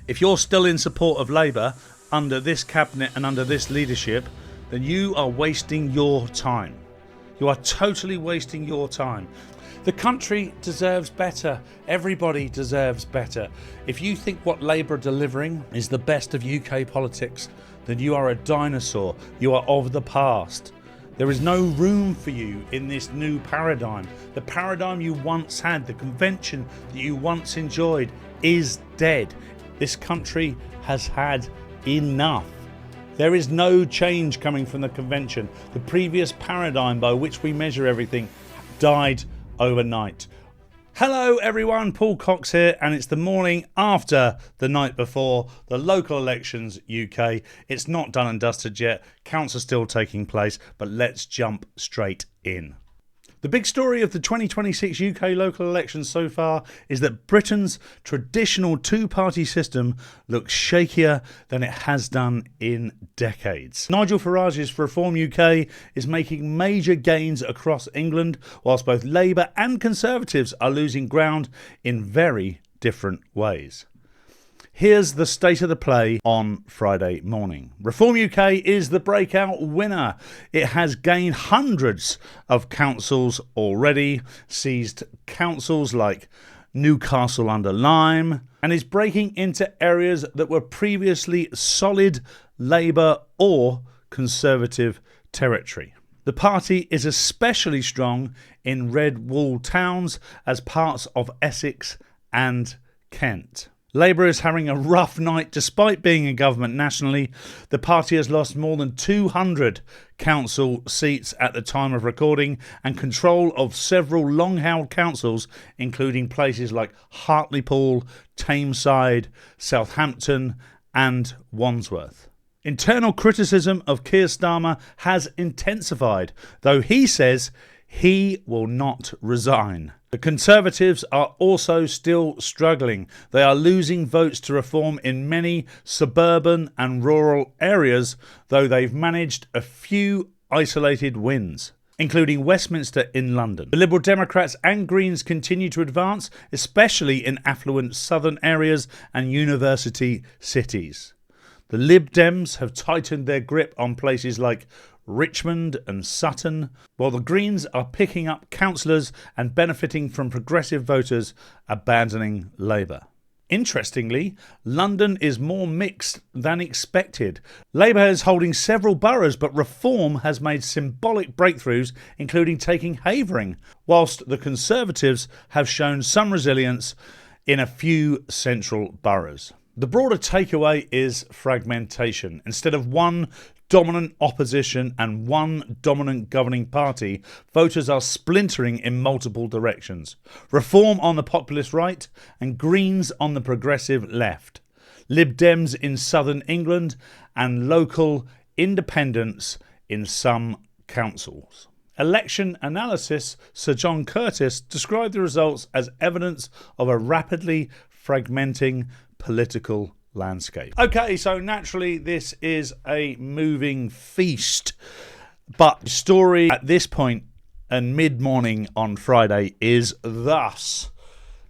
If you're still in support of Labour under this cabinet and under this leadership, then you are wasting your time. You are totally wasting your time. The country deserves better. Everybody deserves better. If you think what Labour are delivering is the best of UK politics, then you are a dinosaur. You are of the past. There is no room for you in this new paradigm. The paradigm you once had, the convention that you once enjoyed, is dead. This country has had enough. There is no change coming from the convention. The previous paradigm by which we measure everything died overnight. Hello everyone, Paul Cox here, and it's the morning after the night before the local elections UK. It's not done and dusted yet. Counts are still taking place, but let's jump straight in. The big story of the 2026 UK local elections so far is that Britain's traditional two-party system looks shakier than it has done in decades. Nigel Farage's Reform UK is making major gains across England, whilst both Labour and Conservatives are losing ground in very different ways. Here's the state of the play on Friday morning. Reform UK is the breakout winner. It has gained hundreds of councils already, seized councils like Newcastle under Lyme, and is breaking into areas that were previously solid Labour or Conservative territory. The party is especially strong in red wall towns as parts of Essex and Kent. Labour is having a rough night despite being in government nationally. The party has lost more than 200 council seats at the time of recording and control of several long-held councils, including places like Hartlepool, Tameside, Southampton and Wandsworth. Internal criticism of Keir Starmer has intensified, though he says he will not resign. The Conservatives are also still struggling. They are losing votes to Reform in many suburban and rural areas, though they've managed a few isolated wins, including Westminster in London. The Liberal Democrats and Greens continue to advance, especially in affluent southern areas and university cities. The Lib Dems have tightened their grip on places like Richmond and Sutton, while the Greens are picking up councillors and benefiting from progressive voters abandoning Labour. Interestingly, London is more mixed than expected. Labour is holding several boroughs, but Reform has made symbolic breakthroughs, including taking Havering, whilst the Conservatives have shown some resilience in a few central boroughs. The broader takeaway is fragmentation. Instead of one dominant opposition and one dominant governing party, voters are splintering in multiple directions. Reform on the populist right and Greens on the progressive left. Lib Dems in southern England and local independents in some councils. Election analyst Sir John Curtis described the results as evidence of a rapidly fragmenting political landscape. Okay, so naturally this is a moving feast, but the story at this point and mid-morning on Friday is thus: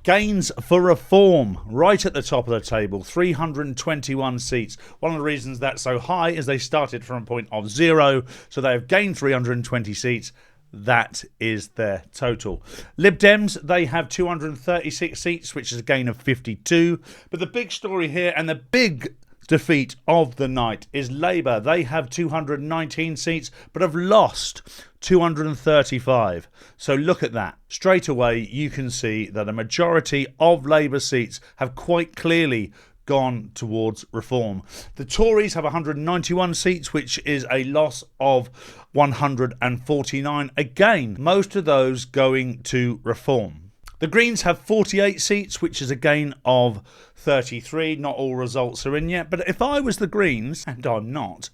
gains for Reform right at the top of the table, 321 seats. One of the reasons that's so high is they started from a point of 0, so they have gained 320 seats. That is their total. Lib Dems, they have 236 seats, which is a gain of 52. But the big story here and the big defeat of the night is Labour. They have 219 seats, but have lost 235. So look at that. Straight away, you can see that a majority of Labour seats have quite clearly gone towards Reform. The Tories have 191 seats, which is a loss of 149. Again, most of those going to Reform. The Greens have 48 seats, which is a gain of 33. Not all results are in yet, but if I was the Greens, and I'm not,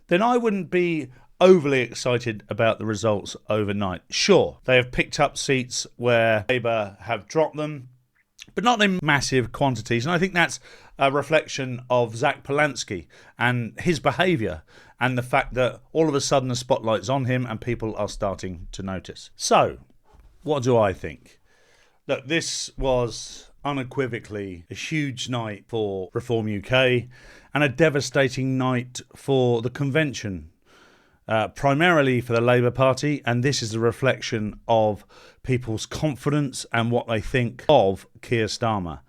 then I wouldn't be overly excited about the results overnight. Sure, they have picked up seats where Labour have dropped them, but not in massive quantities. And I think that's a reflection of Zach Polanski and his behaviour and the fact that all of a sudden the spotlight's on him and people are starting to notice. So, what do I think? Look, this was unequivocally a huge night for Reform UK and a devastating night for the convention, primarily for the Labour Party, and this is a reflection of people's confidence and what they think of Keir Starmer.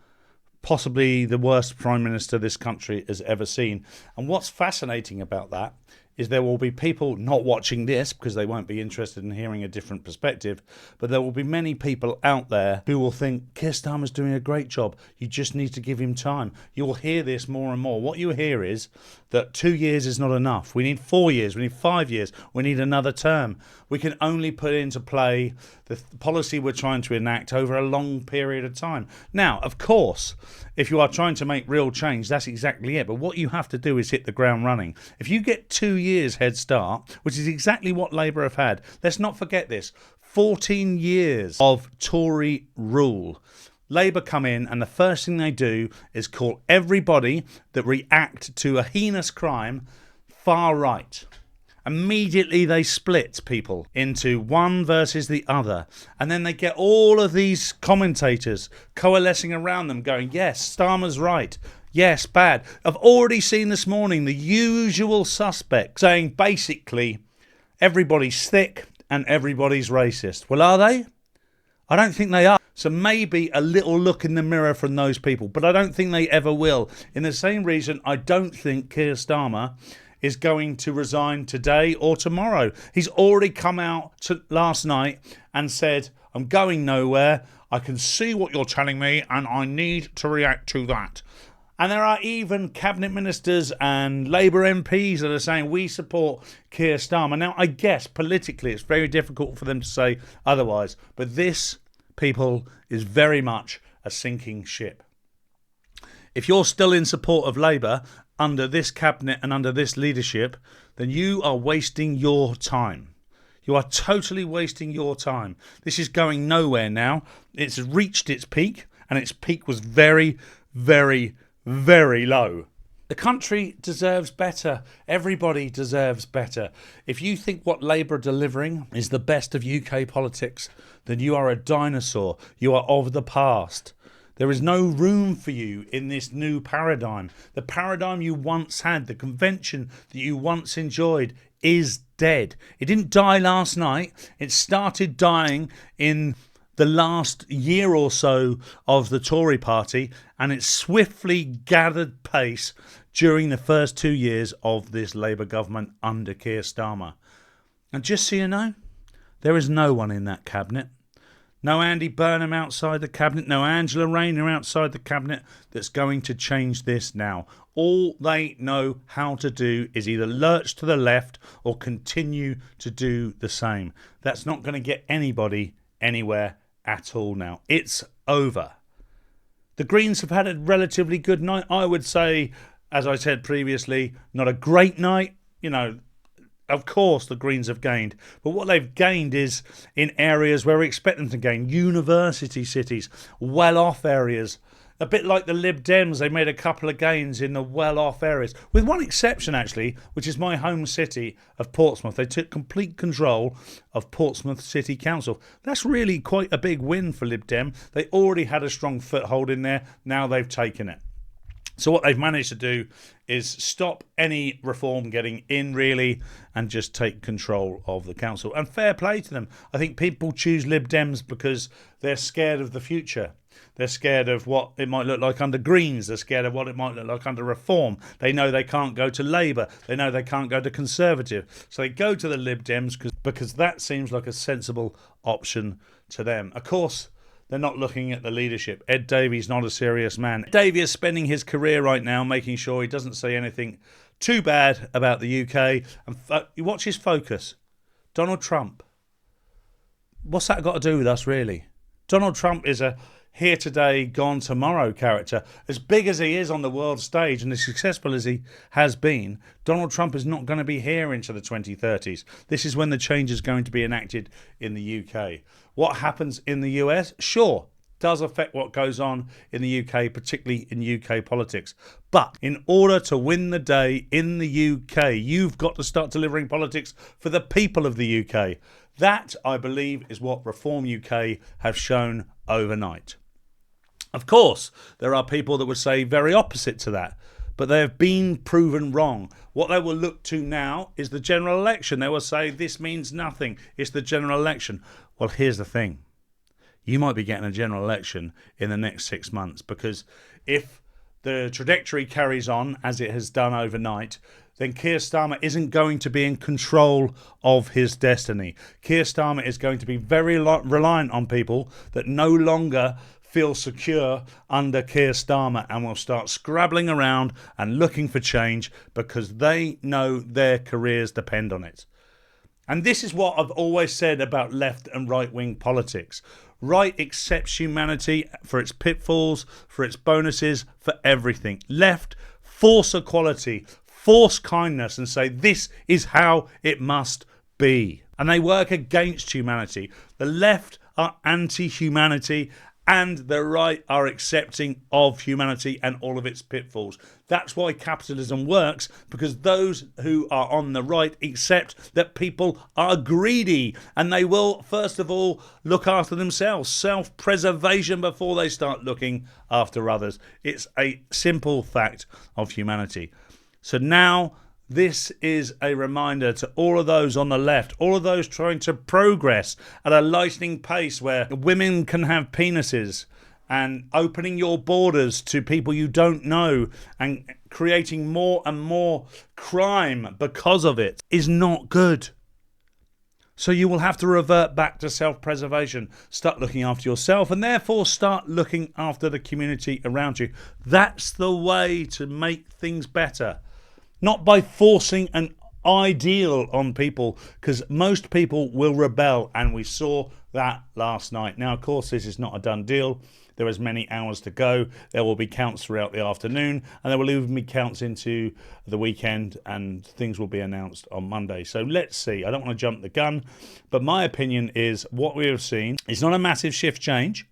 Possibly the worst Prime Minister this country has ever seen. And what's fascinating about that is there will be people not watching this because they won't be interested in hearing a different perspective, but there will be many people out there who will think Keir Starmer's doing a great job. You just need to give him time. You will hear this more and more. What you hear is that 2 years is not enough. We need 4 years. We need 5 years. We need another term. We can only put into play the policy we're trying to enact over a long period of time. Now, of course, if you are trying to make real change, that's exactly it. But what you have to do is hit the ground running. If you get 2 years head start, which is exactly what Labour have had, let's not forget this, 14 years of Tory rule. Labour come in and the first thing they do is call everybody that react to a heinous crime far right. Immediately they split people into one versus the other. And then they get all of these commentators coalescing around them going, yes, Starmer's right. Yes, bad. I've already seen this morning the usual suspects saying basically everybody's thick and everybody's racist. Well, are they? I don't think they are. So maybe a little look in the mirror from those people, but I don't think they ever will. In the same reason, I don't think Keir Starmer is going to resign today or tomorrow. He's already come out last night and said, I'm going nowhere. I can see what you're telling me and I need to react to that. And there are even cabinet ministers and Labour MPs that are saying we support Keir Starmer. Now, I guess politically it's very difficult for them to say otherwise. But this, people, is very much a sinking ship. If you're still in support of Labour under this cabinet and under this leadership, then you are wasting your time. You are totally wasting your time. This is going nowhere now. It's reached its peak, and its peak was very, very, very low. The country deserves better. Everybody deserves better. If you think what Labour are delivering is the best of UK politics, then you are a dinosaur. You are of the past. There is no room for you in this new paradigm. The paradigm you once had, the convention that you once enjoyed, is dead. It didn't die last night. It started dying in the last year or so of the Tory party, and it swiftly gathered pace during the first 2 years of this Labour government under Keir Starmer. And just so you know, there is no one in that cabinet. No Andy Burnham outside the cabinet, no Angela Rayner outside the cabinet that's going to change this now. All they know how to do is either lurch to the left or continue to do the same. That's not going to get anybody anywhere at all now. It's over. The Greens have had a relatively good night. I would say, as I said previously, not a great night. You know, of course the Greens have gained, but what they've gained is in areas where we expect them to gain. University cities, well-off areas. A bit like the Lib Dems, they made a couple of gains in the well-off areas. With one exception, actually, which is my home city of Portsmouth. They took complete control of Portsmouth City Council. That's really quite a big win for Lib Dem. They already had a strong foothold in there. Now they've taken it. So what they've managed to do is stop any reform getting in, really, and just take control of the council. And fair play to them. I think people choose Lib Dems because they're scared of the future. They're scared of what it might look like under Greens. They're scared of what it might look like under Reform. They know they can't go to Labour. They know they can't go to Conservative. So they go to the Lib Dems because that seems like a sensible option to them. Of course, they're not looking at the leadership. Ed Davey's not a serious man. Ed Davey is spending his career right now making sure he doesn't say anything too bad about the UK. And you watch his focus. Donald Trump. What's that got to do with us, really? Donald Trump is a here today, gone tomorrow character. As big as he is on the world stage and as successful as he has been, Donald Trump is not going to be here into the 2030s. This is when the change is going to be enacted in the UK. What happens in the US? Sure, does affect what goes on in the UK, particularly in UK politics. But in order to win the day in the UK, you've got to start delivering politics for the people of the UK. That, I believe, is what Reform UK have shown overnight. Of course, there are people that would say very opposite to that, but they have been proven wrong. What they will look to now is the general election. They will say this means nothing. It's the general election. Well, here's the thing. You might be getting a general election in the next 6 months, because if the trajectory carries on as it has done overnight, then Keir Starmer isn't going to be in control of his destiny. Keir Starmer is going to be very reliant on people that no longer feel secure under Keir Starmer and will start scrabbling around and looking for change because they know their careers depend on it. And this is what I've always said about left and right-wing politics. Right accepts humanity for its pitfalls, for its bonuses, for everything. Left force equality, force kindness, and say this is how it must be. And they work against humanity. The left are anti-humanity, and the right are accepting of humanity and all of its pitfalls. That's why capitalism works, because those who are on the right accept that people are greedy and they will, first of all, look after themselves. Self-preservation before they start looking after others. It's a simple fact of humanity. So now this is a reminder to all of those on the left, all of those trying to progress at a lightning pace where women can have penises, and opening your borders to people you don't know and creating more and more crime because of it is not good. So you will have to revert back to self-preservation, start looking after yourself, and therefore start looking after the community around you. That's the way to make things better. Not by forcing an ideal on people, because most people will rebel, and we saw that last night. Now, of course, this is not a done deal. There is many hours to go. There will be counts throughout the afternoon, and there will even be counts into the weekend, and things will be announced on Monday. So let's see. I don't want to jump the gun, but my opinion is what we have seen is not a massive shift change,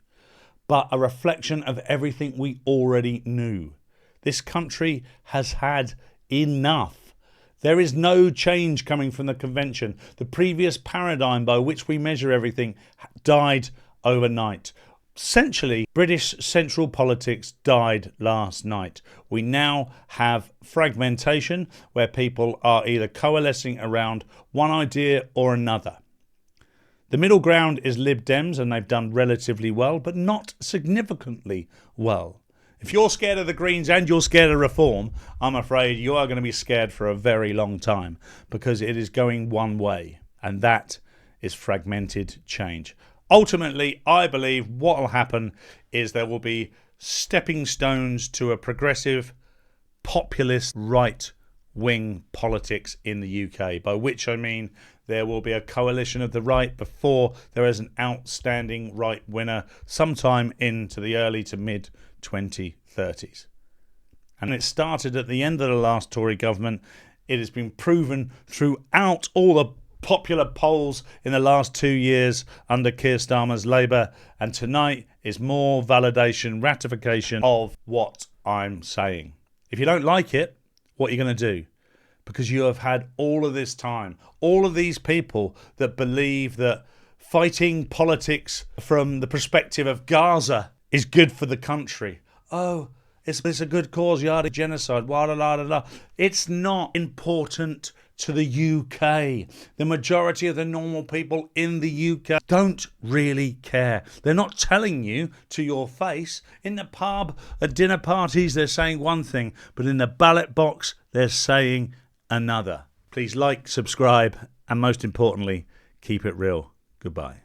but a reflection of everything we already knew. This country has had enough. There is no change coming from the convention. The previous paradigm by which we measure everything died overnight. Essentially, British central politics died last night. We now have fragmentation, where people are either coalescing around one idea or another. The middle ground is Lib Dems, and they've done relatively well, but not significantly well. If you're scared of the Greens and you're scared of reform, I'm afraid you are going to be scared for a very long time, because it is going one way, and that is fragmented change. Ultimately, I believe what will happen is there will be stepping stones to a progressive, populist, right-wing politics in the UK, by which I mean there will be a coalition of the right before there is an outstanding right winner sometime into the early to mid 2030s. And it started at the end of the last Tory government. It has been proven throughout all the popular polls in the last 2 years under Keir Starmer's Labour, and tonight is more validation, ratification of what I'm saying. If you don't like it, what are you going to do? Because you have had all of this time, all of these people that believe that fighting politics from the perspective of Gaza is good for the country. Oh, it's a good cause, yada, genocide, la la la la. It's not important to the UK. The majority of the normal people in the UK don't really care. They're not telling you to your face. In the pub, at dinner parties, they're saying one thing, but in the ballot box, they're saying another. Please like, subscribe, and most importantly, keep it real. Goodbye.